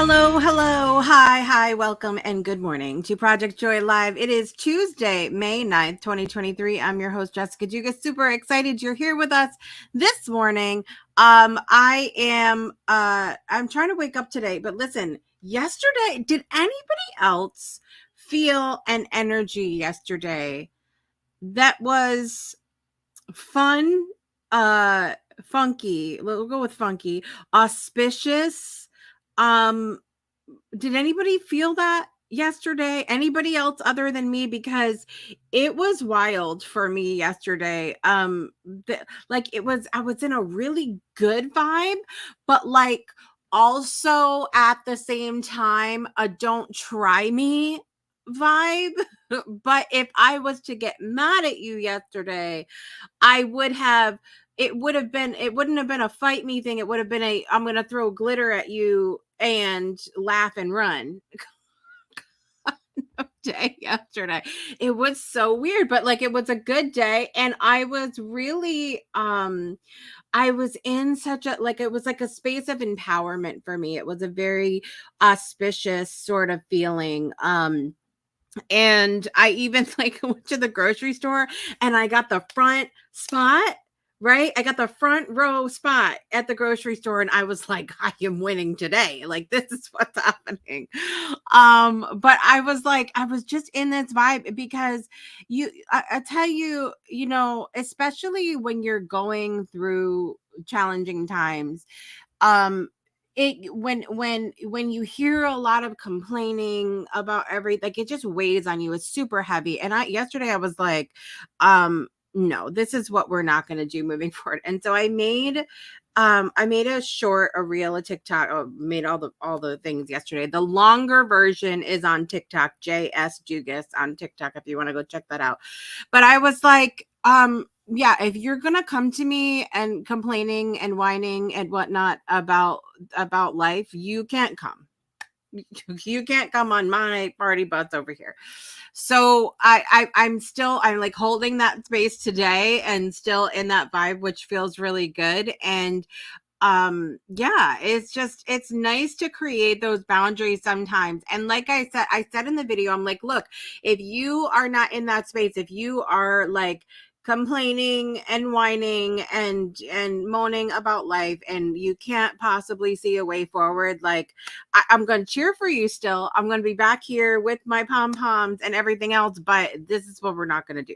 Hello, hi, welcome, and good morning to Project Joy Live. It is Tuesday, May 9th, 2023. I'm your host, Jessica Dugas. Super excited you're here with us this morning. I'm trying to wake up today, but listen, yesterday, did anybody else feel an energy yesterday that was fun, funky, we'll go with funky, auspicious, did anybody feel that yesterday? Anybody else other than me? Because it was wild for me yesterday. It was, I was in a really good vibe, but like also at the same time, a don't try me vibe. But if I was to get mad at you yesterday, I would have, it wouldn't have been a fight me thing. It would have been I'm going to throw glitter at you and laugh and run day yesterday. It was so weird, but like it was a good day. And I was really, I was in such a, like, it was like a space of empowerment for me. It was a very auspicious sort of feeling. And I even like went to the grocery store and I got the front spot, right? I got the front row spot at the grocery store and I was like, I am winning today. Like, this is what's happening. But I was like, I was just in this vibe because I tell you, you know, especially when you're going through challenging times, it when you hear a lot of complaining about everything, like it just weighs on you. It's super heavy. And yesterday I was like, no, this is what we're not going to do moving forward. And so I made a reel, a TikTok, made all the things yesterday. The longer version is on TikTok, JS Dugas on TikTok, if you want to go check that out. But I was like, yeah, if you're gonna come to me and complaining and whining and whatnot about life, you can't come. You can't come on my party bus over here. So I'm like holding that space today and still in that vibe, which feels really good. And yeah, it's nice to create those boundaries sometimes. And like I said in the video, I'm like, look, if you are not in that space, if you are like complaining and whining and moaning about life and you can't possibly see a way forward, like I'm going to cheer for you still. I'm going to be back here with my pom-poms and everything else, but this is what we're not going to do.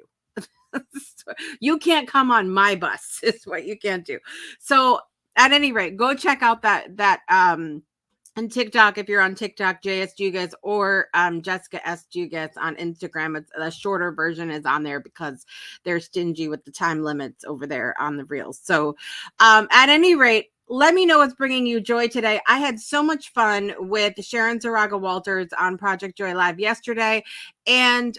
You can't come on my bus is what you can't do. So at any rate, go check out that on TikTok, if you're on TikTok, JS Dugas or Jessica S. Dugas on Instagram. It's the shorter version is on there because they're stingy with the time limits over there on the reels. So at any rate, let me know what's bringing you joy today. I had so much fun with Sharon Zaraga Walters on Project Joy Live yesterday. And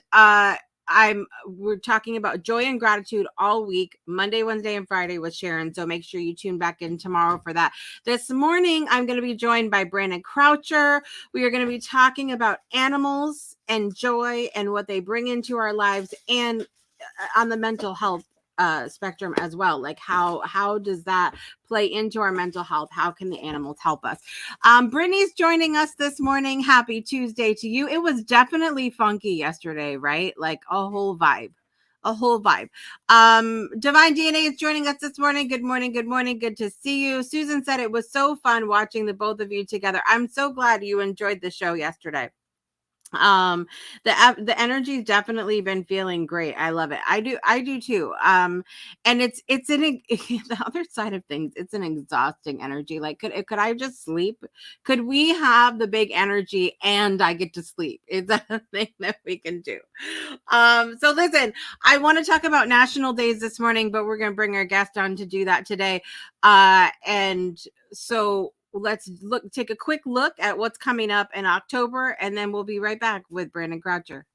we're talking about joy and gratitude all week, Monday, Wednesday, and Friday with Sharon. So make sure you tune back in tomorrow for that. This morning, I'm going to be joined by Brandon Croucher. We are going to be talking about animals and joy and what they bring into our lives and on the mental health spectrum as well. Like how does that play into our mental health? How can the animals help us? Brittany's joining us this morning. Happy Tuesday to you. It was definitely funky yesterday, right? Like a whole vibe. Divine DNA is joining us this morning. Good morning. Good to see you. Susan said it was so fun watching the both of you together. I'm so glad you enjoyed the show yesterday. The energy's definitely been feeling great. I love it. I do too. And it's the other side of things, it's an exhausting energy. Like could I just sleep? Could we have the big energy and I get to sleep? Is that a thing that we can do? So listen, I want to talk about national days this morning, but we're going to bring our guest on to do that today. And so let's take a quick look at what's coming up in October, and then we'll be right back with Brandon Croucher.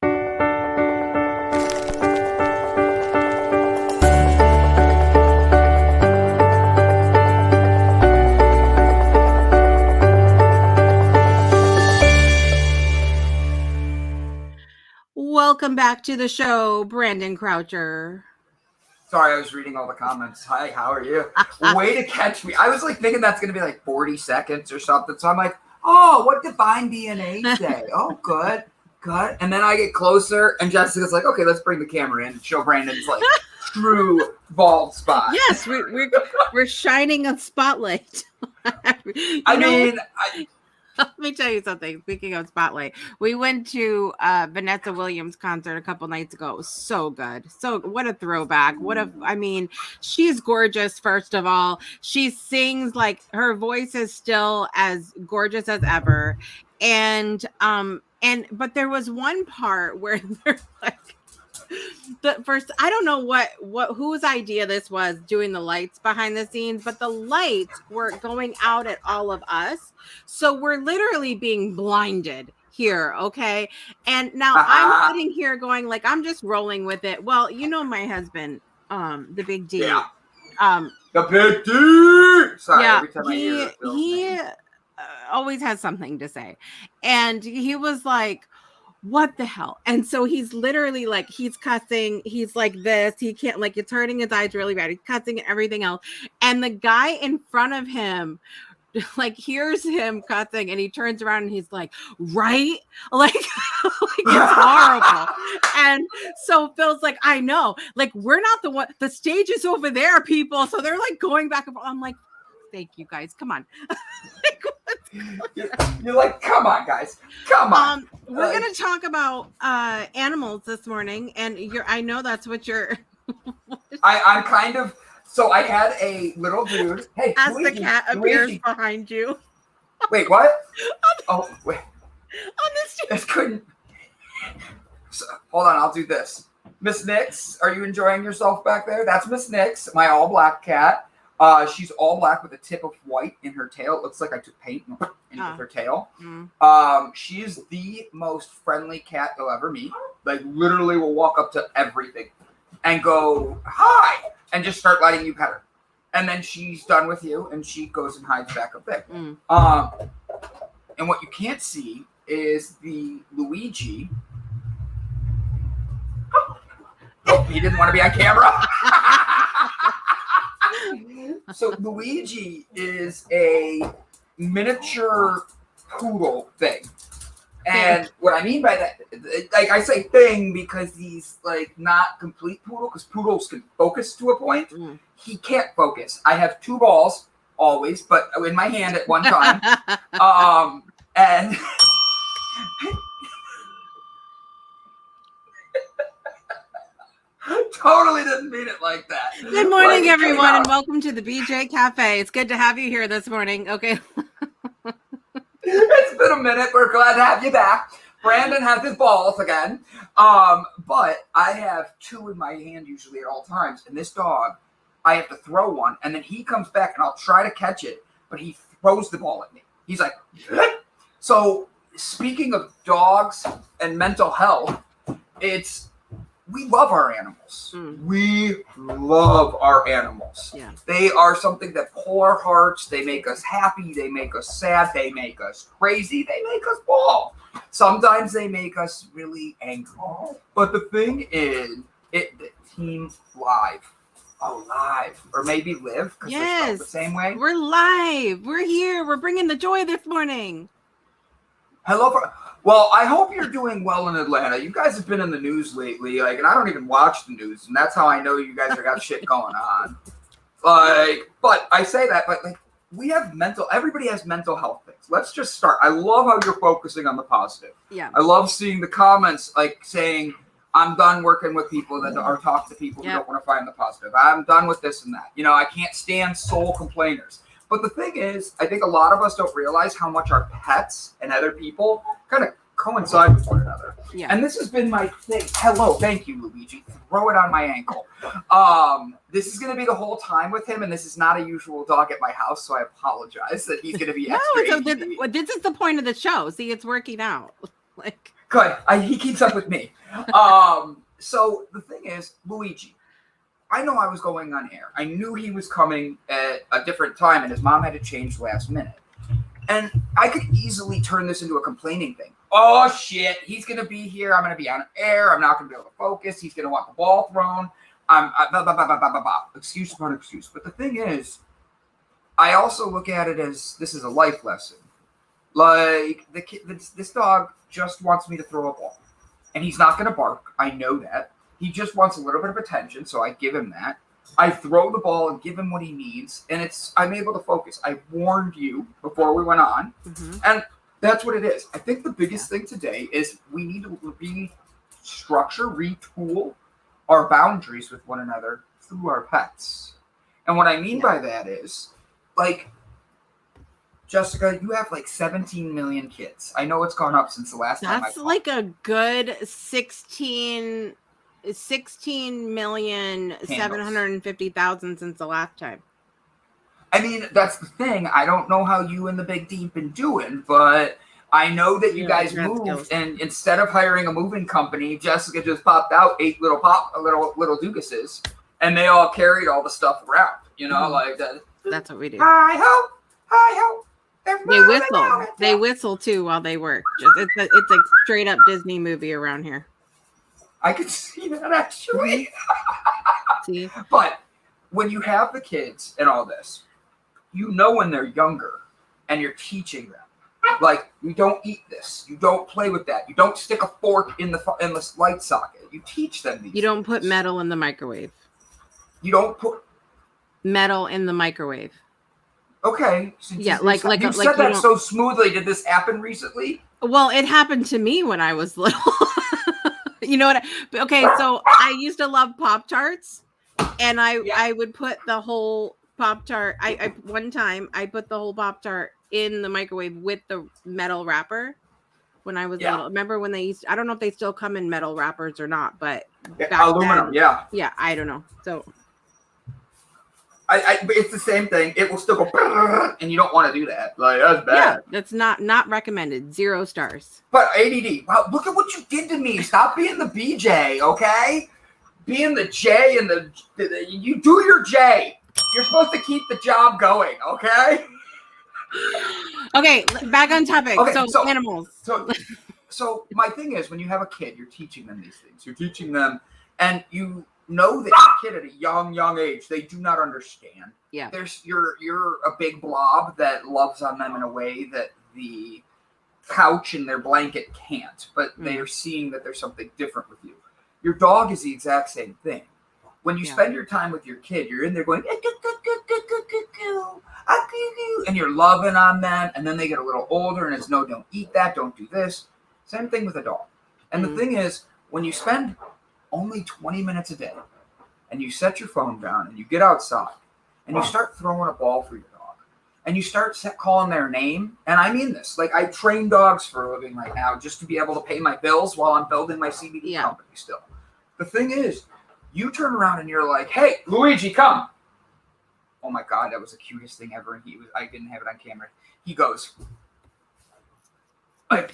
Welcome back to the show, Brandon Croucher. Sorry, I was reading all the comments. Hi, how are you? Way to catch me. I was like thinking that's going to be like 40 seconds or something. So I'm like, Oh, what Divine DNA say? Oh, good. Good. And then I get closer, and Jessica's like, okay, let's bring the camera in and show Brandon's like true bald spot. Yes, we're shining a spotlight. Let me tell you something. Speaking of spotlight, we went to Vanessa Williams' concert a couple nights ago. It was so good. So what a throwback. She's gorgeous, first of all. She sings like her voice is still as gorgeous as ever. But there was one part where they're like, I don't know what whose idea this was, doing the lights behind the scenes, but the lights were going out at all of us, so we're literally being blinded here. Okay, and now I'm sitting here going like, I'm just rolling with it. Well, my husband, the Big D. Yeah. The Big D. Sorry, yeah, every time I hear he always has something to say, and he was like, what the hell? And so he's literally like, he's cussing. He's like this. He can't, like, it's hurting his eyes really bad. He's cussing and everything else. And the guy in front of him, like, hears him cussing, and he turns around and he's like, right? Like, like it's horrible. And so Phil's like, I know. Like, we're not the one. The stage is over there, people. So they're like going back and forth. I'm like, thank you guys. Come on. You're like, come on, guys. Come on. We're going to talk about animals this morning, and I know that's what you're. I'm kind of. So I had a little dude. Hey, as Luigi, the cat appears behind you. Wait, what? Oh, wait. On this. This couldn't. So, hold on, I'll do this. Miss Nix, are you enjoying yourself back there? That's Miss Nix, my all black cat. She's all black with a tip of white in her tail. It looks like I took paint into her tail. She is the most friendly cat you'll ever meet. Like, literally will walk up to everything and go, hi, and just start letting you pet her. And then she's done with you, and she goes and hides back up there. And what you can't see is the Luigi. Oh, he didn't want to be on camera. So Luigi is a miniature poodle thing. And what I mean by that, like, I say thing because he's like not complete poodle, because poodles can focus to a point. He can't focus. I have two balls always, but in my hand at one time. And totally didn't mean it like that. Good morning, everyone, and welcome to the BJ Cafe. It's good to have you here this morning. Okay. It's been a minute. We're glad to have you back. Brandon has his balls again. But I have two in my hand usually at all times. And this dog, I have to throw one, and then he comes back, and I'll try to catch it, but he throws the ball at me. He's like, so speaking of dogs and mental health, we love our animals. We love our animals. Yeah. They are something that pull our hearts. They make us happy. They make us sad. They make us crazy. They make us bawl. Sometimes they make us really angry. But the thing is, the team live. Oh, live. Or maybe live, because they're spelled the same way. We're live. We're here. We're bringing the joy this morning. Hello. Well, I hope you're doing well in Atlanta. You guys have been in the news lately, like, and I don't even watch the news, and that's how I know you guys got shit going on. Like, but I say that, but like, everybody has mental health things. Let's just start. I love how you're focusing on the positive. Yeah. I love seeing the comments like saying, I'm done working with people that are talking to people who don't want to find the positive. I'm done with this and that. I can't stand sole complainers. But the thing is, I think a lot of us don't realize how much our pets and other people kind of coincide with one another. Yeah. And this has been my thing. Hello, thank you, Luigi. Throw it on my ankle. This is going to be the whole time with him, and this is not a usual dog at my house, so I apologize that he's going to be extra. No, this is the point of the show. See, it's working out. Like, good. He keeps up with me. So the thing is, Luigi, I know I was going on air. I knew he was coming at a different time, and his mom had to change last minute. And I could easily turn this into a complaining thing. Oh, shit. He's going to be here. I'm going to be on air. I'm not going to be able to focus. He's going to want the ball thrown. Excuse upon excuse. But the thing is, I also look at it as this is a life lesson. Like this dog just wants me to throw a ball, and he's not going to bark. I know that. He just wants a little bit of attention, so I give him that. I throw the ball and give him what he needs, and I'm able to focus. I warned you before we went on, and that's what it is. I think the biggest thing today is we need to retool our boundaries with one another through our pets. And what I mean by that is, like, Jessica, you have like 17 million kids. I know it's gone up since the last time I That's like a good 16,750,000 since the last time. I mean, that's the thing. I don't know how you and the Big D been doing, but I know that you guys moved, and instead of hiring a moving company, Jessica just popped out 8 little Dugases, and they all carried all the stuff around. You know, like that. That's what we do. Hi ho. They whistle. They whistle too while they work. It's a straight up Disney movie around here. I could see that actually. See, but when you have the kids and all this, you know when they're younger, and you're teaching them. Like, you don't eat this. You don't play with that. You don't stick a fork in the light socket. You teach them these. You don't put metal in the microwave. You don't put metal in the microwave. Okay. Yeah, you said that so smoothly. Did this happen recently? Well, it happened to me when I was little. You know what? Okay, so I used to love Pop-Tarts, and I would put the whole Pop-Tart. One time I put the whole Pop-Tart in the microwave with the metal wrapper when I was little. Remember when I don't know if they still come in metal wrappers or not, but aluminum, yeah, I don't know. So it's the same thing. It will still go, and you don't want to do that. Like, that's bad. Yeah, that's not recommended. 0 stars. But ADD. Wow, look at what you did to me. Stop being the BJ, okay? Being the J and you do your J. You're supposed to keep the job going, okay? Okay, back on topic. Okay, so animals. So my thing is, when you have a kid, you're teaching them these things. You're teaching them, and you know that your kid at a young age, they do not understand. Yeah. You're a big blob that loves on them in a way that the couch and their blanket can't, but they are seeing that there's something different with you. Your dog is the exact same thing. When you spend your time with your kid, you're in there going, and you're loving on them, and then they get a little older, and it's no, don't eat that, don't do this. Same thing with a dog. And the thing is, when you spend only 20 minutes a day, and you set your phone down, and you get outside, and you start throwing a ball for your dog, and you start calling their name, and I mean this, like, I train dogs for a living right now just to be able to pay my bills while I'm building my CBD company still. The thing is, you turn around and you're like, hey, Luigi, come. Oh my God, that was the cutest thing ever. And I didn't have it on camera. He goes, but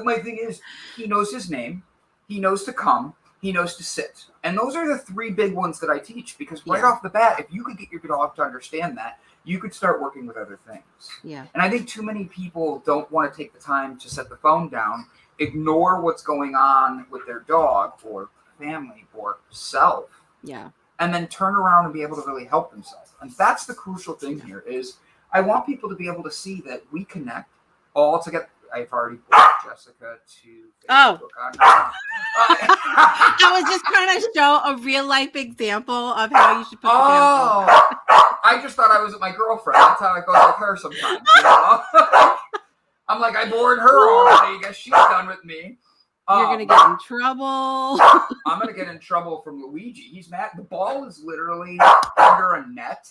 my thing is, he knows his name. He knows to come. He knows to sit. And those are the 3 big ones that I teach, because right off the bat, if you could get your dog to understand that, you could start working with other things. Yeah. And I think too many people don't want to take the time to set the phone down, ignore what's going on with their dog or family or self. Yeah. And then turn around and be able to really help themselves. And that's the crucial thing here is I want people to be able to see that we connect all together. I've already brought Jessica to Facebook. I was just trying to show a real life example of how you should put the I just thought I was with my girlfriend. That's how it goes with her sometimes. You know? I'm like, I bored her already. I guess she's done with me. You're going to get in trouble. I'm going to get in trouble from Luigi. He's mad. The ball is literally under a net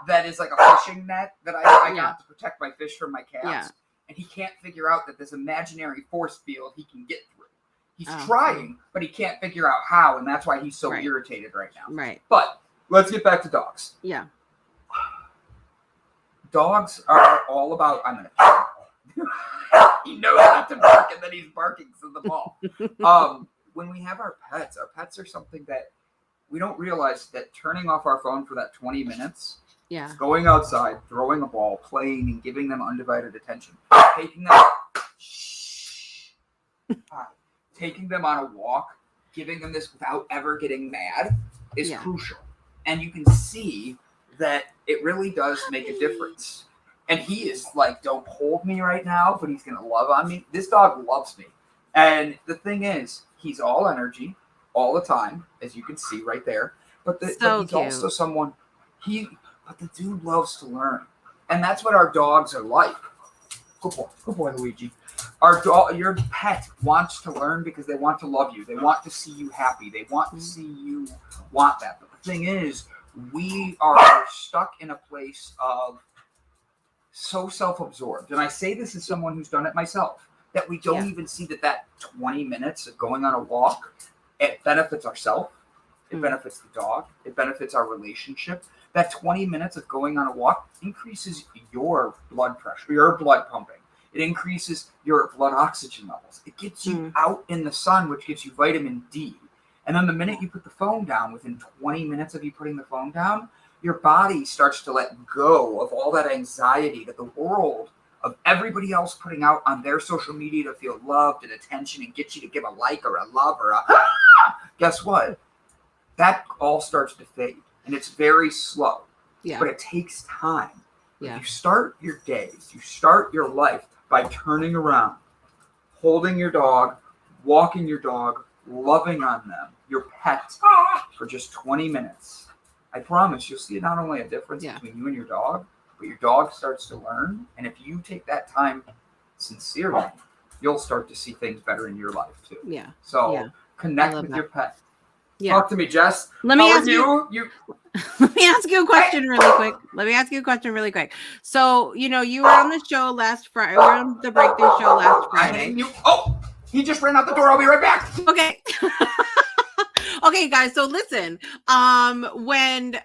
that is like a fishing net that I got to protect my fish from my cats. Yeah. And he can't figure out that this imaginary force field he can get through. He's trying, but he can't figure out how, and that's why he's so irritated right now. Right. But let's get back to dogs. Yeah. Dogs are all about, I'm going to he knows not to bark, and then he's barking to the ball. When we have our pets are something that we don't realize that turning off our phone for that 20 minutes, going outside, throwing a ball, playing, and giving them undivided attention, taking them on a walk, giving them this without ever getting mad is crucial. And you can see that it really does make a difference. And he is like, don't hold me right now, but he's going to love on me. This dog loves me. And the thing is, he's all energy all the time, as you can see right there. But So he's cute. also someone, but the dude loves to learn. And that's what our dogs are like. Good boy, Luigi. Your pet wants to learn because they want to love you. They want to see you happy. They want to see you want that. But the thing is, we are stuck in a place of so self-absorbed. And I say this as someone who's done it myself, that we don't even see that 20 minutes of going on a walk, it benefits ourselves. It benefits the dog. It benefits our relationship. That 20 minutes of going on a walk increases your blood pressure, your blood pumping. It increases your blood oxygen levels. It gets you out in the sun, which gives you vitamin D. And then the minute you put the phone down, within 20 minutes of you putting the phone down, your body starts to let go of all that anxiety that the world of everybody else putting out on their social media to feel loved and attention and get you to give a like or a love or a guess what? That all starts to fade. And it's very slow. Yeah. But it takes time. Yeah. You start your days, you start your life by turning around, holding your dog, walking your dog, loving on them, your pet, for just 20 minutes. I promise you'll see not only a difference between you and your dog, but your dog starts to learn. And if you take that time sincerely, you'll start to see things better in your life too. Yeah. So connect with your pet. Yeah. Talk to me, Jess. Let me ask you. Let me ask you a question really quick. So, you were on the show last Friday. We were on the Breakthrough show last Friday. He just ran out the door. I'll be right back. Okay. Okay, guys. So listen, when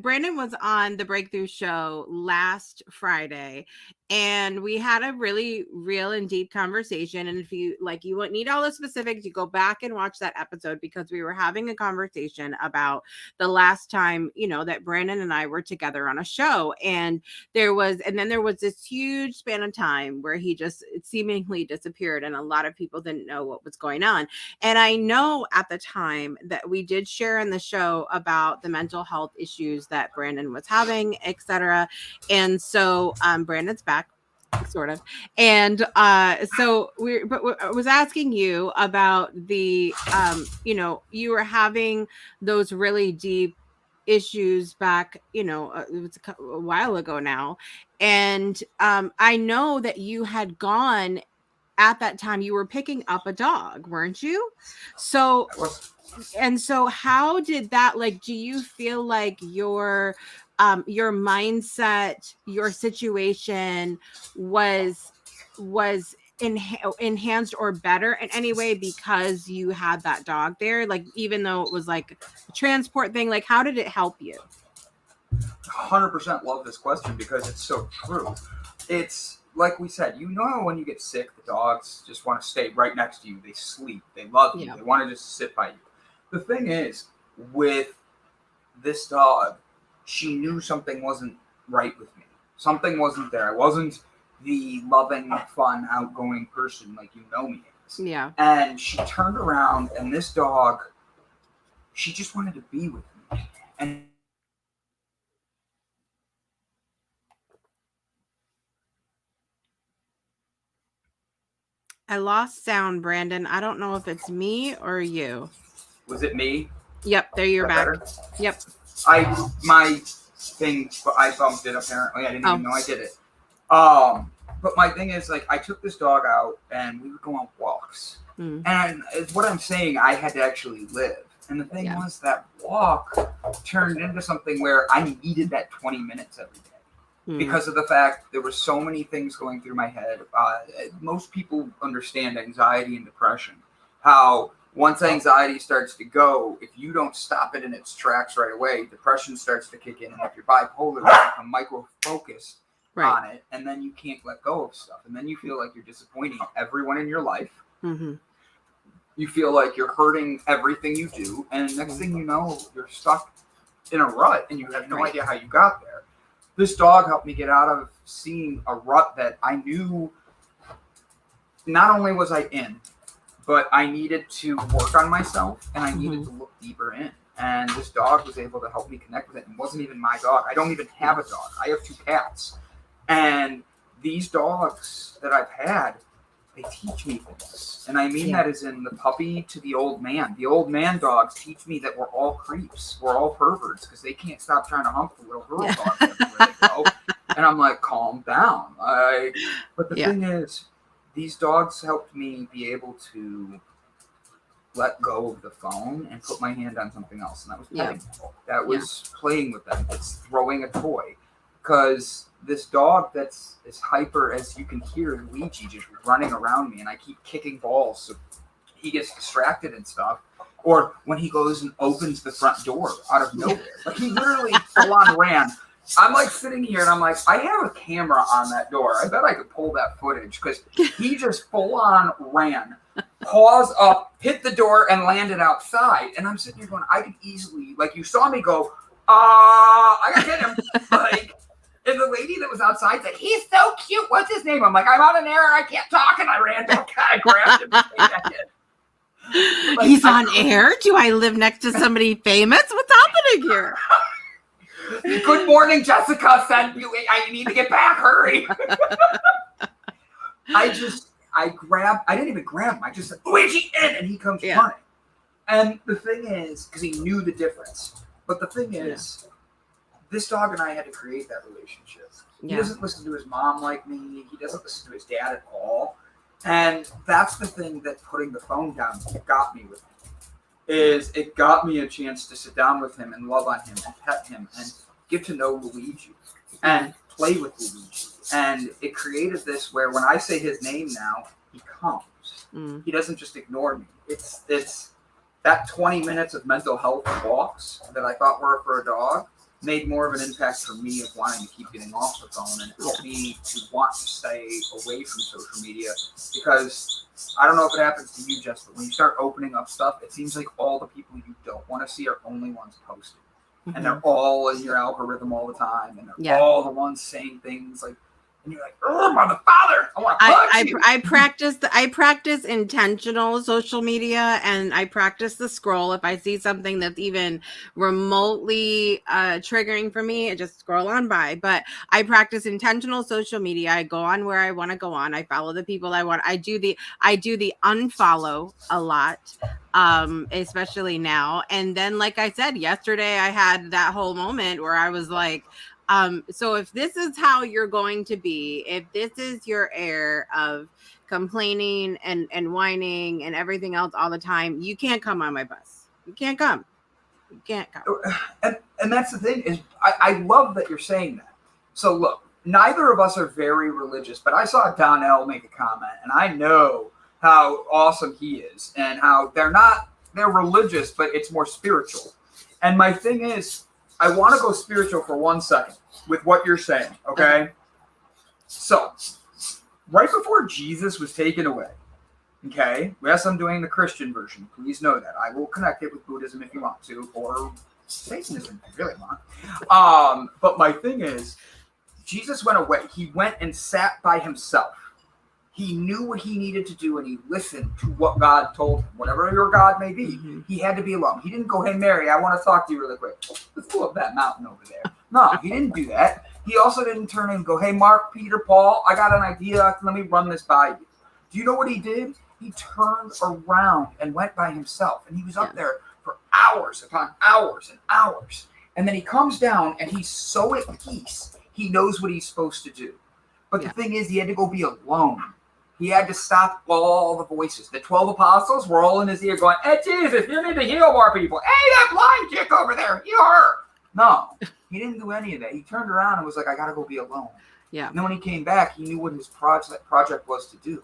Brandon was on the Breakthrough show last Friday, and we had a really real and deep conversation. And if you won't need all the specifics, you go back and watch that episode, because we were having a conversation about the last time, that Brandon and I were together on a show. And then there was this huge span of time where he just seemingly disappeared, and a lot of people didn't know what was going on. And I know at the time that we did share in the show about the mental health issues that Brandon was having, etc. And so Brandon's back, sort of. And so I was asking you about the you were having those really deep issues back, it was a while ago now. And I know that you had gone at that time, you were picking up a dog, weren't you? So how did that, do you feel like your mindset, your situation was enhanced or better in any way because you had that dog there? Even though it was a transport thing, how did it help you? 100% love this question because it's so true. It's like we said, when you get sick, the dogs just want to stay right next to you. They sleep. They love you. They want to just sit by you. The thing is, with this dog, she knew something wasn't right with me. Something wasn't there. I wasn't the loving, fun, outgoing person like you know me as. Yeah. And she turned around, and this dog, she just wanted to be with me. And I lost sound, Brandon. I don't know if it's me or you. Was it me? Yep, there you're back. Better? Yep. My thing, I bumped it apparently. I didn't even know I did it. But my thing is, I took this dog out and we would go on walks. And it's what I'm saying, I had to actually live. And the thing was, that walk turned into something where I needed that 20 minutes every day. Because of the fact there were so many things going through my head. Most people understand anxiety and depression. How once anxiety starts to go, if you don't stop it in its tracks right away, depression starts to kick in. And if you're bipolar, you become micro-focused on it. And then you can't let go of stuff. And then you feel like you're disappointing everyone in your life. Mm-hmm. You feel like you're hurting everything you do. And next thing you know, you're stuck in a rut and you have no idea how you got there. This dog helped me get out of seeing a rut that I knew not only was I in, but I needed to work on myself and I needed to look deeper in. And this dog was able to help me connect with it. It wasn't even my dog. I don't even have a dog. I have 2 cats. And these dogs that I've had, they teach me things. And I mean Yeah. that as in the puppy to the old man. The old man dogs teach me that we're all creeps. We're all perverts because they can't stop trying to hump the little girl Yeah. dogs everywhere they go. And I'm like, calm down. But the Yeah. thing is, these dogs helped me be able to let go of the phone and put my hand on something else. And that was petting. That was playing with them. It's throwing a toy. Because this dog that's as hyper as you can hear Luigi just running around me, and I keep kicking balls so he gets distracted and stuff. Or when he goes and opens the front door out of nowhere. Like he literally full on ran. I'm like sitting here and I'm like, I have a camera on that door. I bet I could pull that footage because he just full on ran, paws up, hit the door, and landed outside. And I'm sitting here going, I could easily, like you saw me go, I gotta get him. Like, and the lady that was outside said, he's so cute. What's his name? I'm like, I'm on an air. I can't talk. And I ran back. I grabbed him and came back in. Like, He's on air? Do I live next to somebody famous? What's happening here? Good morning, Jessica. Said I need to get back. Hurry. I didn't even grab him. I just said, Luigi, in, and he comes running. And the thing is, because he knew the difference. But the thing is, this dog and I had to create that relationship. He doesn't listen to his mom like me. He doesn't listen to his dad at all. And that's the thing that putting the phone down got me with him. Is it got me a chance to sit down with him and love on him and pet him and get to know Luigi and play with Luigi. And it created this where when I say his name now, he comes. He doesn't just ignore me. It's that 20 minutes of mental health walks that I thought were for a dog made more of an impact for me of wanting to keep getting off the phone, and it helped me to want to stay away from social media because I don't know if it happens to you, Jess, but when you start opening up stuff, it seems like all the people you don't want to see are only ones posting. And they're all in your algorithm all the time, and they're all the ones saying things like, and you're like, oh, mother, father, I want to punch you. I practice intentional social media, and I practice the scroll. If I see something that's even remotely triggering for me, I just scroll on by. But I practice intentional social media. I go on where I want to go on. I follow the people I want. I do the unfollow a lot. Especially now. And then, like I said, yesterday I had that whole moment where I was like, so if this is how you're going to be, if this is your air of complaining and whining and everything else all the time, you can't come on my bus. You can't come. You can't come. And that's the thing is I love that you're saying that. So look, neither of us are very religious, but I saw Donnell make a comment, and I know how awesome he is and how they're religious, but it's more spiritual. And my thing is, I want to go spiritual for 1 second with what you're saying, okay? So, right before Jesus was taken away, okay? Yes, I'm doing the Christian version. Please know that. I will connect it with Buddhism if you want to, or Satanism if you really want. But my thing is, Jesus went away. He went and sat by himself. He knew what he needed to do, and he listened to what God told him. Whatever your God may be, he had to be alone. He didn't go, hey, Mary, I want to talk to you really quick. Let's go up that mountain over there. No, he didn't do that. He also didn't turn and go, hey, Mark, Peter, Paul, I got an idea. Let me run this by you. Do you know what he did? He turned around and went by himself, and he was up there for hours upon hours and hours. And then he comes down, and he's so at peace, he knows what he's supposed to do. But the thing is, he had to go be alone. He had to stop all the voices. The 12 apostles were all in his ear going, hey, Jesus, you need to heal more people. Hey, that blind chick over there, heal her. No, he didn't do any of that. He turned around and was like, I got to go be alone. Yeah. And then when he came back, he knew what his project was to do.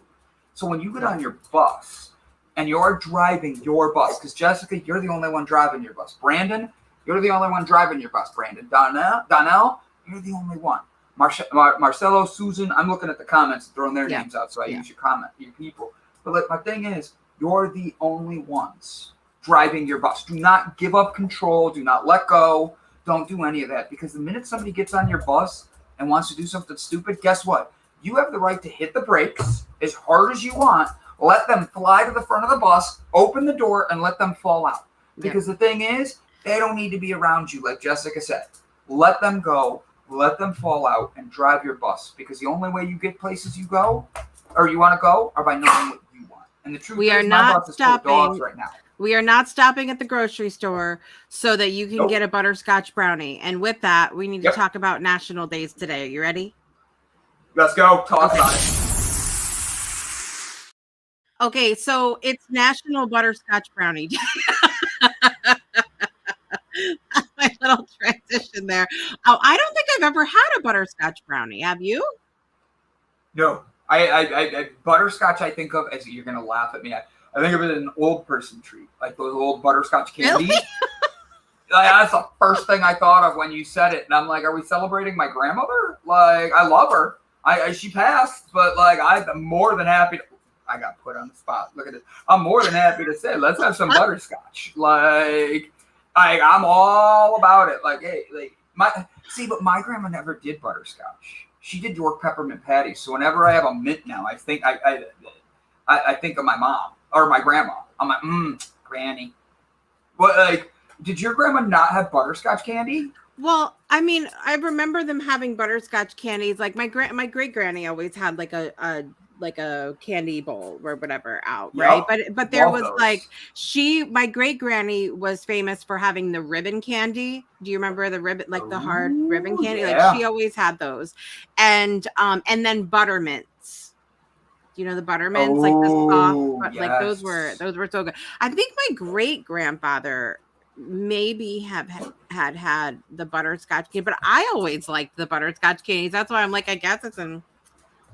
So when you get on your bus and you're driving your bus, because Jessica, you're the only one driving your bus. Brandon, you're the only one driving your bus. Brandon, Donnell, you're the only one. Marcelo, Susan, I'm looking at the comments and throwing their names out, so I use your people. But like, my thing is, you're the only ones driving your bus. Do not give up control. Do not let go. Don't do any of that, because the minute somebody gets on your bus and wants to do something stupid, guess what? You have the right to hit the brakes as hard as you want, let them fly to the front of the bus, open the door, and let them fall out. Because the thing is, they don't need to be around you, like Jessica said. Let them go. let them fall out and drive your bus, because the only way you get places you go or you want to go are by knowing what you want. And the truth is, my bus is full of dogs right now. We are not stopping at the grocery store so that you can get a butterscotch brownie. And with that, we need to talk about national days today. Are you ready? Let's go. Talk about it. Okay, so it's National Butterscotch Brownie Day. My little transition there. Oh, I don't think I've ever had a butterscotch brownie. Have you? No. I butterscotch, I think of as, you're going to laugh at me, I think of it as an old person treat, like those old butterscotch candies. Really? That's the first thing I thought of when you said it. And I'm like, are we celebrating my grandmother? Like, I love her. She passed, but like, I'm more than happy to, I got put on the spot. Look at this. I'm more than happy to say, let's have some butterscotch. Like, I'm all about it. Like, hey, like but my grandma never did butterscotch. She did York peppermint patties. So whenever I have a mint now, I think I think of my mom or my grandma. I'm like, granny. But like, did your grandma not have butterscotch candy? Well, I mean, I remember them having butterscotch candies. Like my great granny always had like a candy bowl or whatever out, right? But there was those. Like my great granny was famous for having the ribbon candy. Do you remember the ribbon, like the hard ribbon candy? Yeah. Like she always had those, and then buttermints. Do you know the buttermints, like the soft, yes. Like those were so good. I think my great grandfather maybe had the butterscotch candy, but I always liked the butterscotch candies. That's why I'm like, I guess it's an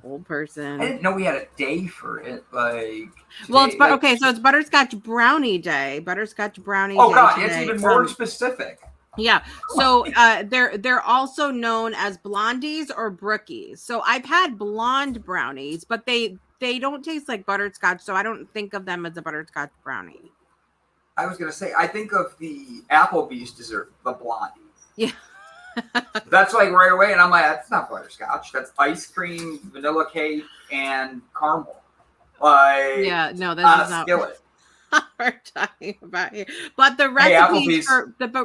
old person. I didn't know we had a day for it. Like, well, it's okay. So it's Butterscotch Brownie Day. Butterscotch Brownie. Oh God, it's even more specific. Yeah. So they're also known as blondies or brookies. So I've had blonde brownies, but they don't taste like butterscotch. So I don't think of them as a butterscotch brownie. I was gonna say, I think of the Applebee's dessert, the blondie. Yeah. That's like right away, and I'm like, that's not butterscotch. That's ice cream, vanilla cake, and caramel. Like, yeah, no, that's not skillet. We're talking about here. But the recipes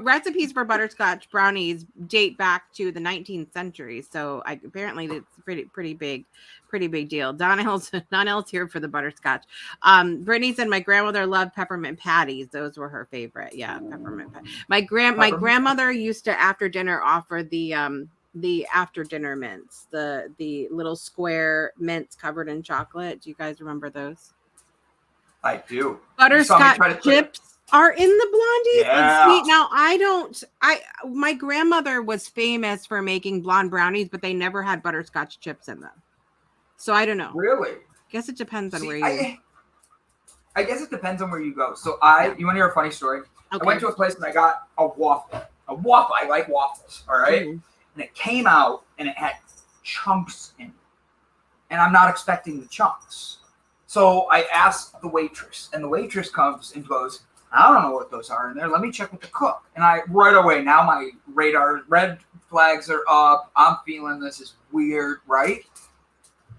recipes for butterscotch brownies date back to the 19th century. So apparently it's pretty big deal. Donnell's here for the butterscotch. Brittany said my grandmother loved peppermint patties. Those were her favorite. Yeah, peppermint patties. My grandmother used to after dinner offer the after dinner mints, the little square mints covered in chocolate. Do you guys remember those? I do. Butterscotch chips are in the blondies. Yeah. And sweet. Now my grandmother was famous for making blonde brownies, but they never had butterscotch chips in them. So I don't know. Really? I guess it depends on where you. I guess it depends on where you go. So you want to hear a funny story? Okay. I went to a place and I got a waffle. I like waffles. All right. Mm-hmm. And it came out and it had chunks in it, and I'm not expecting the chunks. So I asked the waitress, and the waitress comes and goes, I don't know what those are in there. Let me check with the cook. And right away, now my red flags are up. I'm feeling this is weird, right?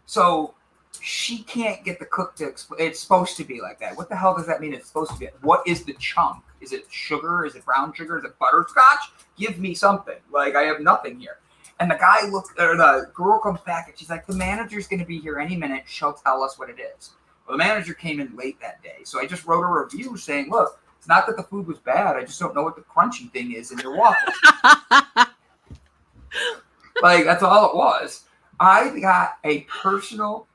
So she can't get the cook to explain. It's supposed to be like that. What the hell does that mean? It's supposed to be. What is the chunk? Is it sugar? Is it brown sugar? Is it butterscotch? Give me something. Like, I have nothing here. And the girl comes back and she's like, the manager's going to be here any minute. She'll tell us what it is. Well, the manager came in late that day. So I just wrote a review saying, look, it's not that the food was bad. I just don't know what the crunchy thing is in your waffles. Like, that's all it was. I got a personal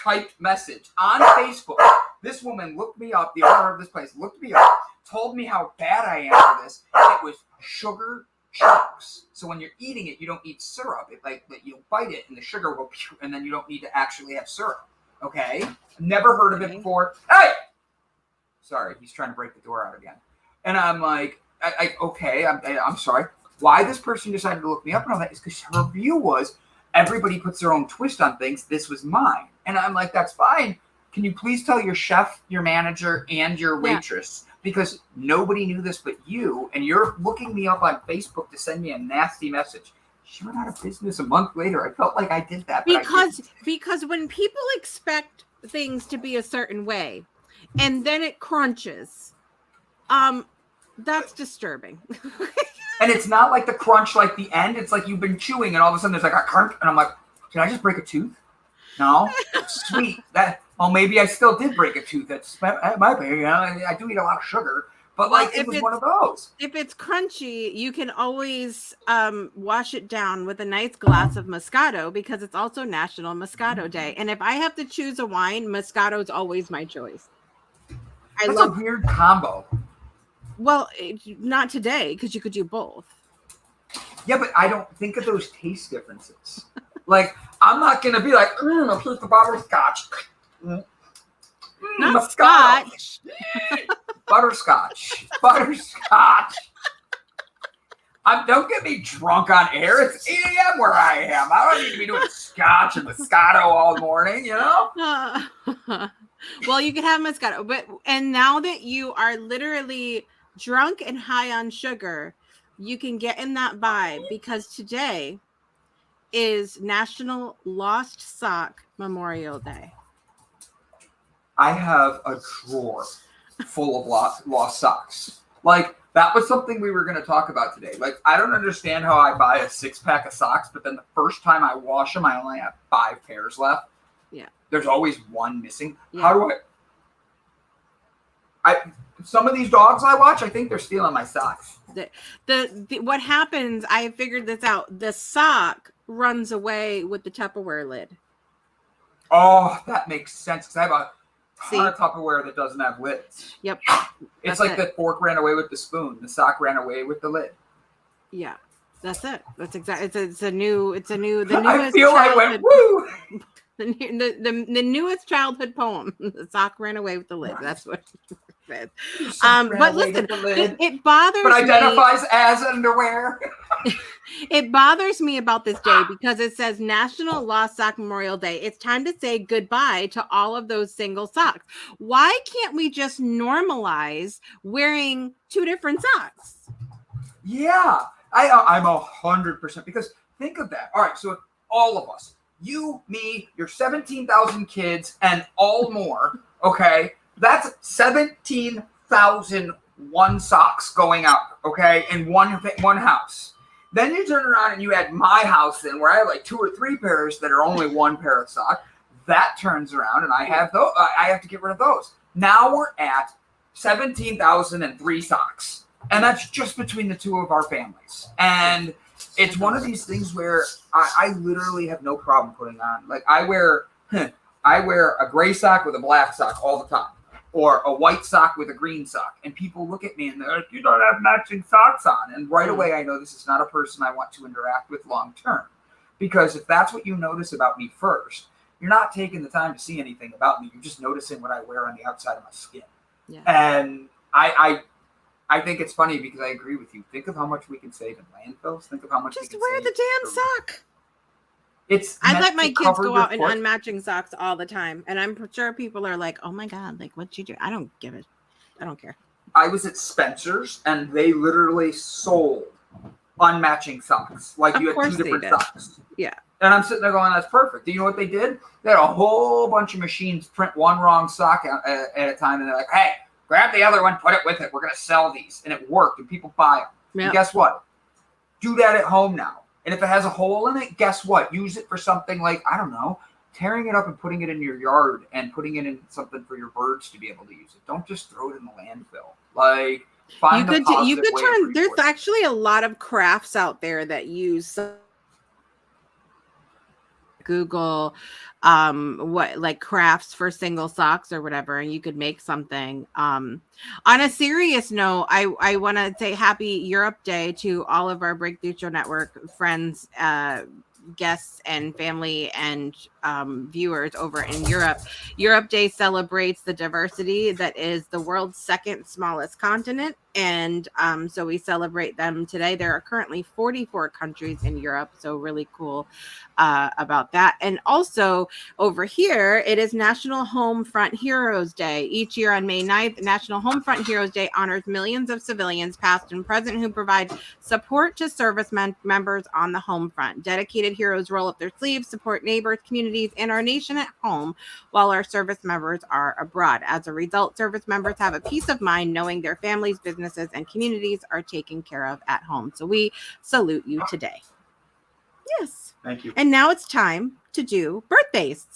typed message on Facebook. This woman looked me up. The owner of this place looked me up, told me how bad I am for this. It was sugar chunks. So when you're eating it, you don't eat syrup. You bite it and the sugar will, and then you don't need to actually have syrup. Okay? Never heard of it before. Hey! Sorry, he's trying to break the door out again. And I'm like, I'm sorry. Why this person decided to look me up and all that is because her view was everybody puts their own twist on things. This was mine. And I'm like, that's fine. Can you please tell your chef, your manager, and your waitress? Yeah. Because nobody knew this but you, and you're looking me up on Facebook to send me a nasty message. She went out of business a month later. I felt like I did that. Because when people expect things to be a certain way, and then it crunches, that's disturbing. And it's not like the crunch like the end. It's like you've been chewing and all of a sudden there's like a crunch. And I'm like, did I just break a tooth? No? Sweet. Maybe I still did break a tooth. That's my be. You know, I do eat a lot of sugar. But like it was one of those. If it's crunchy, you can always wash it down with a nice glass of Moscato because it's also National Moscato Day. And if I have to choose a wine, Moscato is always my choice. That's a weird combo. Well, not today because you could do both. Yeah, but I don't think of those taste differences. Like I'm not gonna be like, here's the butterscotch. Not scotch. Butterscotch. Don't get me drunk on air. It's 8 a.m. where I am. I don't need to be doing scotch and Moscato all morning, you know? Well, you could have Moscato. And now that you are literally drunk and high on sugar, you can get in that vibe because today is National Lost Sock Memorial Day. I have a drawer full of lost socks. Like, that was something we were going to talk about today. Like, I don't understand how I buy a 6-pack of socks, but then the first time I wash them, I only have 5 pairs left. Yeah. There's always one missing. Yeah. How do some of these dogs I watch, I think they're stealing my socks. What happens, I figured this out. The sock runs away with the Tupperware lid. Oh, that makes sense. Because I have a ton of Tupperware that doesn't have lids. Yep. It's like the fork ran away with the spoon. The sock ran away with the lid. Yeah. That's it. That's exactly. It's the newest. I feel I went woo. The newest childhood poem. The sock ran away with the lid. That's what it says. But listen, it bothers me. But identifies as underwear. It bothers me about this day because it says National Lost Sock Memorial Day. It's time to say goodbye to all of those single socks. Why can't we just normalize wearing 2 different socks? Yeah, I'm 100% because think of that. All right, so if all of us, you, me, your 17,000 kids, and all more, okay, that's 17,001 socks going out, okay, in one house. Then you turn around and you add my house in where I have like 2 or 3 pairs that are only 1 pair of socks. That turns around and I have those. I have to get rid of those. Now we're at 17,003 socks, and that's just between the 2 of our families. And it's one of these things where I literally have no problem putting on. Like I wear a gray sock with a black sock all the time, or a white sock with a green sock. And people look at me and they're like, you don't have matching socks on. And right away, I know this is not a person I want to interact with long term. Because if that's what you notice about me first, you're not taking the time to see anything about me. You're just noticing what I wear on the outside of my skin. Yeah. And I think it's funny because I agree with you. Think of how much we can save in landfills. Think of how much just we can wear save the damn sock. I let my kids go out in unmatching socks all the time, and I'm sure people are like, "Oh my god, like what'd you do?" I don't give it. I don't care. I was at Spencer's, and they literally sold unmatching socks. Like you had 2 different socks. Yeah. And I'm sitting there going, "That's perfect." Do you know what they did? They had a whole bunch of machines print one wrong sock at a time, and they're like, "Hey, grab the other one, put it with it. We're going to sell these." And it worked, and people buy them. Yep. And guess what? Do that at home now. And if it has a hole in it, guess what? Use it for something like, I don't know, tearing it up and putting it in your yard and putting it in something for your birds to be able to use it. Don't just throw it in the landfill. Like, find the positive way of resource. There's actually a lot of crafts out there that use Google like crafts for single socks or whatever, and you could make something. On a serious note, I want to say happy Europe Day to all of our Breakthrough Show Network friends, guests and family and viewers over in Europe. Europe Day celebrates the diversity that is the world's 2nd smallest continent. And so we celebrate them today. There are currently 44 countries in Europe. So really cool about that. And also over here, it is National Homefront Heroes Day. Each year on May 9th, National Homefront Heroes Day honors millions of civilians, past and present, who provide support to service members on the home front. Dedicated heroes roll up their sleeves, support neighbors, community communities and our nation at home while our service members are abroad. As a result, service members have a peace of mind knowing their families, businesses, and communities are taken care of at home. So we salute you today. Yes. Thank you. And now it's time to do birthdays.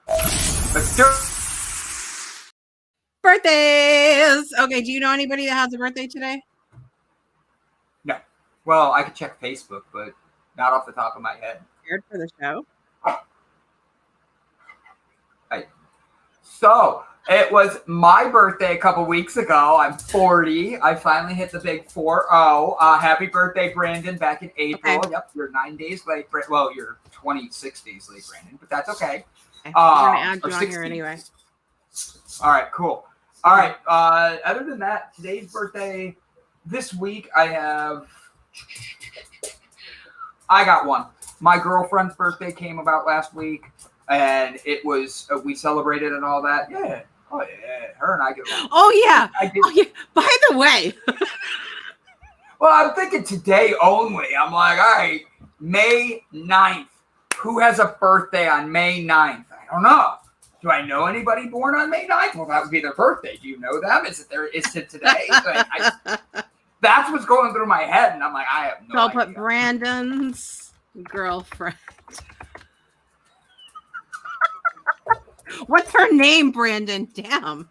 Let's do it. Birthdays. Okay, do you know anybody that has a birthday today? No. Well, I could check Facebook, but not off the top of my head. Scared for the show? Right. So, it was my birthday a couple weeks ago. I'm 40. I finally hit the big 40. Happy birthday, Brandon, back in April. Okay. Yep, you're 9 days late. Well, you're 26 days late, Brandon, but that's okay. Okay, I'm going to add you on 16. here anyway. All right, cool. All right. Other than that, today's birthday, this week, I got one. My girlfriend's birthday came about last week, and it was, we celebrated and all that. Yeah. Oh, yeah. Her and I get along. Oh, yeah. Oh, yeah. By the way. Well, I'm thinking today only. I'm like, all right, May 9th. Who has a birthday on May 9th? I don't know. Do I know anybody born on May 9th? Well, that would be their birthday. Do you know them? Is it today? That's what's going through my head, and I'm like, I have no I'll idea. put Brandon's girlfriend. What's her name, Brandon? Damn.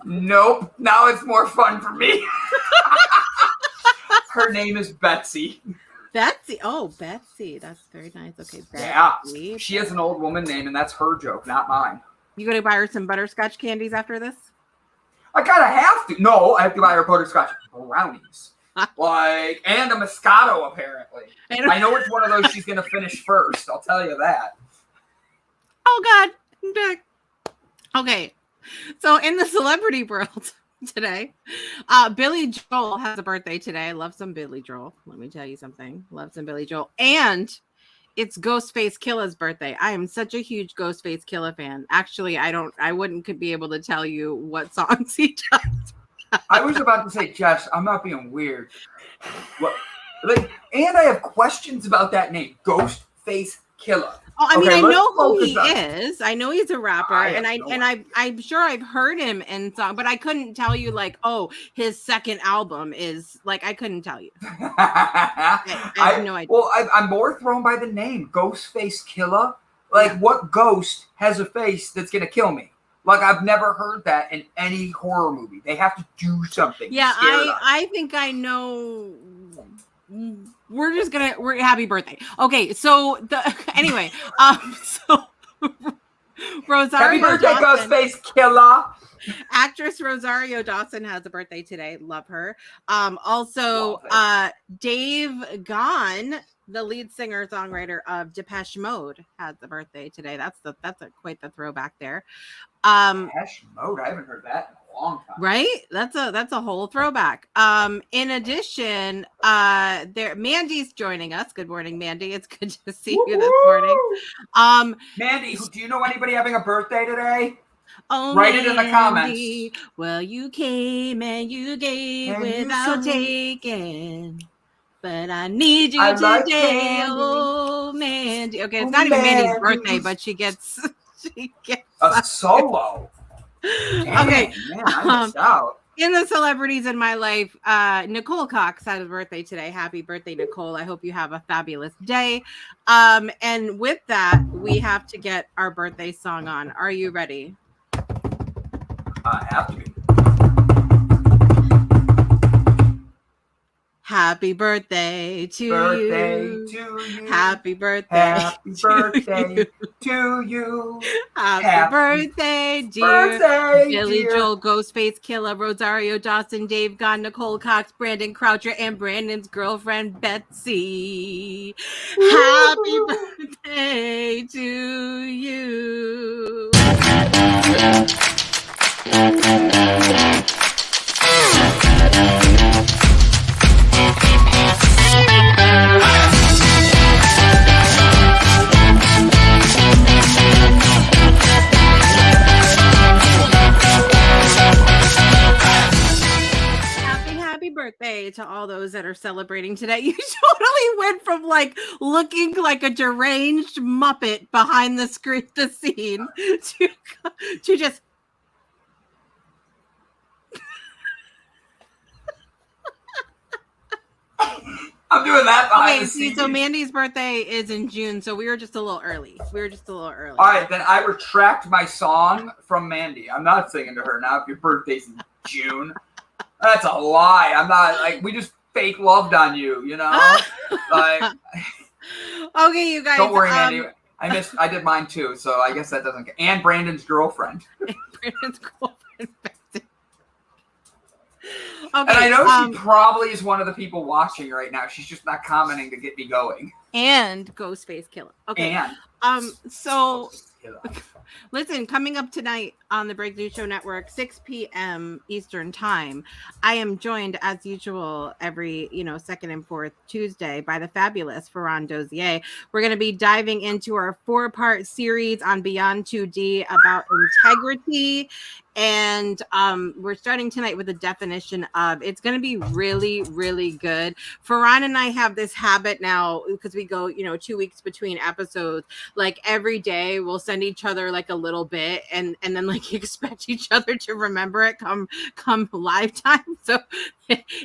Nope. Now it's more fun for me. Her name is Betsy. Betsy. Oh, Betsy. That's very nice. Okay, Betsy. Yeah. She has an old woman name, and that's her joke, not mine. You going to buy her some butterscotch candies after this? I kind of have to. No, I have to buy her butterscotch brownies. And a Moscato, apparently. I know which one of those she's going to finish first. I'll tell you that. Oh, God. I'm back. Okay. So in the celebrity world today, Billy Joel has a birthday today. I love some Billy Joel. Let me tell you something. Love some Billy Joel. And it's Ghostface Killa's birthday. I am such a huge Ghostface Killa fan. Actually, could be able to tell you what songs he does. I was about to say, Jess, I'm not being weird. What? And I have questions about that name, Ghostface Killa. Oh, I mean, okay, I know who he on. is. I know he's a rapper, I'm sure I've heard him in song, but I couldn't tell you his second album is I couldn't tell you. I have no idea. Well, I'm more thrown by the name Ghostface Killa. What ghost has a face that's gonna kill me? I've never heard that in any horror movie. They have to do something. Yeah, I think I know. We're happy birthday. Okay, so anyway, so Rosario happy birthday, Dawson, Ghostface Killa. Actress Rosario Dawson has a birthday today. Love her. Also, Dave Gahan, the lead singer songwriter of Depeche Mode, has a birthday today. That's quite the throwback there. Depeche Mode. I haven't heard that in a long time. Right? That's a whole throwback. In addition, Mandy's joining us. Good morning, Mandy. It's good to see you this morning. Mandy, do you know anybody having a birthday today? Oh, write it in the comments. Well, you came and you gave without taking. But I need you today, oh Mandy. Okay, it's not even Mandy's birthday, but she gets a solo. Dang, okay, man, I missed out. In the celebrities in my life, Nicole Cox had a birthday today. Happy birthday, Nicole. I hope you have a fabulous day. And with that, we have to get our birthday song on. Are you ready? I have to be. Happy birthday to you. Happy birthday. Happy birthday to you. Happy birthday, dear Billy Joel, Ghostface Killa, Rosario Dawson, Dave Gahan, Nicole Cox, Brandon Croucher, and Brandon's girlfriend, Betsy. Happy birthday to you. happy birthday to all those that are celebrating today. You totally went from like looking like a deranged Muppet behind the screen, the scene, to just. I'm doing that behind the See, scenes. so Mandy's birthday is in June, so we were just a little early. All right, then I retract my song from Mandy. I'm not singing to her now. If your birthday's in June, that's a lie. I'm not like we just fake loved on you, you know. Like, okay, you guys. Don't worry, Mandy. I did mine too, so I guess that doesn't. And Brandon's girlfriend. Brandon's girlfriend. Okay, and I know she probably is one of the people watching right now. She's just not commenting to get me going. And Ghostface Killer. Okay. And so listen, coming up tonight on the Breakthrough Show Network, 6 p.m. Eastern Time, I am joined as usual every, second and fourth Tuesday by the fabulous Ferran Dozier. We're going to be diving into our 4-part series on Beyond 2D about integrity. And we're starting tonight with a definition of, it's going to be really, really good. Ferran and I have this habit now because we go, 2 weeks between episodes. Like every day we'll send each other like a little bit and then like expect each other to remember it come live time. So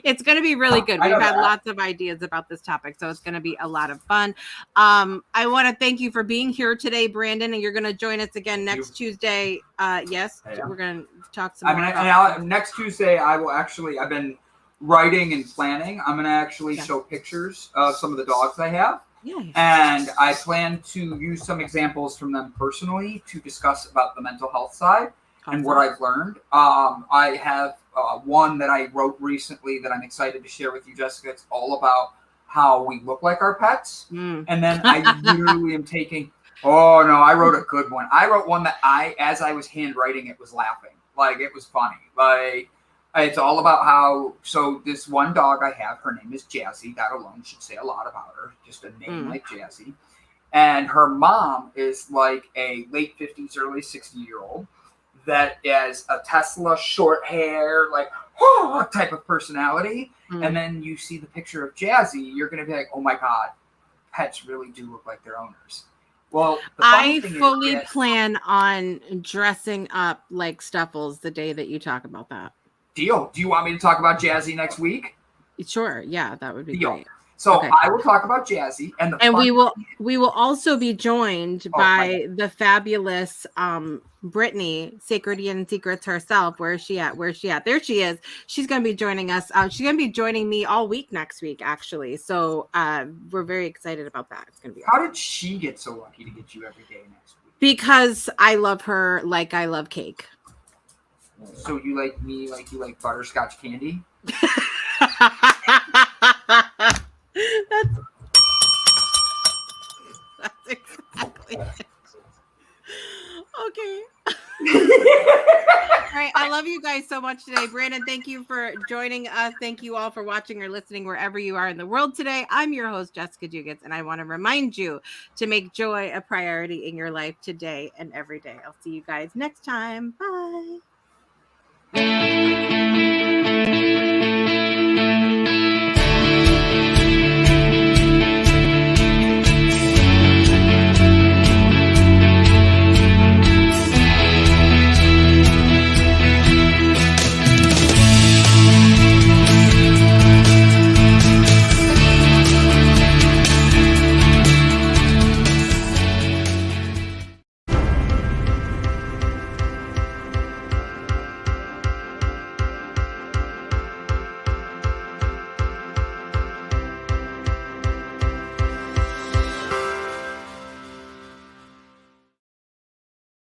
it's going to be really good. We've had lots of ideas about this topic, so it's going to be a lot of fun. I want to thank you for being here today, Brandon, and you're going to join us again next Tuesday. Yes, we're going to talk some more. Next Tuesday, I've been writing and planning. I'm going to actually show pictures of some of the dogs I have. Yes. And I plan to use some examples from them personally to discuss about the mental health side and what I've learned. I have one that I wrote recently that I'm excited to share with you, Jessica. It's all about how we look like our pets. And then I literally am taking, I wrote a good one. I wrote one that as I was handwriting it, was laughing. Like, it was funny. Like, it's all about so this one dog I have, her name is Jazzy. That alone should say a lot about her. Just a name like Jazzy. And her mom is like a late 50s, early 60-year-old that has a Tesla, short hair, like, type of personality. And then you see the picture of Jazzy, you're going to be like, oh my God, pets really do look like their owners. Well, I fully plan on dressing up like Stuffles the day that you talk about that. Deal. Do you want me to talk about Jazzy next week? Sure. Yeah, that would be great. So I will talk about Jazzy, and we will also be joined by the fabulous Brittany, Sacredian Secrets herself. Where is she at? There she is. She's going to be joining us. She's going to be joining me all week next week, actually. So we're very excited about that. It's going to be. How did she get so lucky to get you every day next week? Because I love her like I love cake. So you like me like you like butterscotch candy? That's exactly it. Okay. All right. I love you guys so much today. Brandon, thank you for joining us. Thank you all for watching or listening wherever you are in the world today. I'm your host, Jessica Dugas, and I want to remind you to make joy a priority in your life today and every day. I'll see you guys next time. Bye.